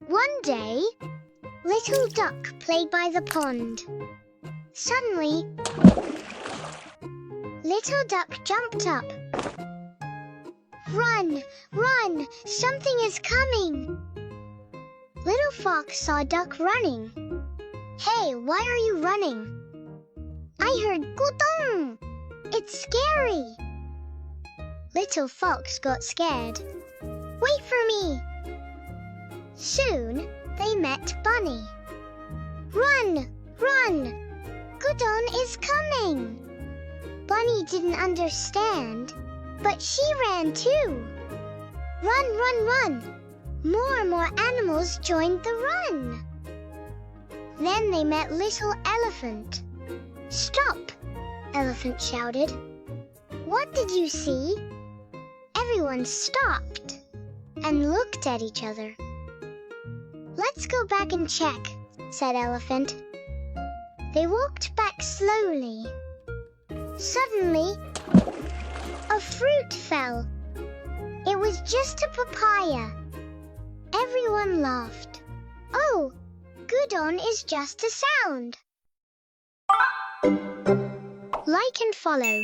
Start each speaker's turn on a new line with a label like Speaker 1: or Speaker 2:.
Speaker 1: One day, little duck played by the pond. Suddenly, little duck jumped up. Run, run, something is coming. Little fox saw duck running. Hey, why are you running? I heard gudong. It's scary. Little fox got scared. Wait for me. Soon, they met Bunny. Run, run, Gudon is coming. Bunny didn't understand, but she ran too. Run, run, run. More and more animals joined the run. Then they met Little Elephant. Stop, Elephant shouted. What did you see? Everyone stopped and looked at each other. Let's go back and check, said Elephant. They walked back slowly. Suddenly, a fruit fell. It was just a papaya. Everyone laughed. Oh, Gudon is just a sound. Like and follow.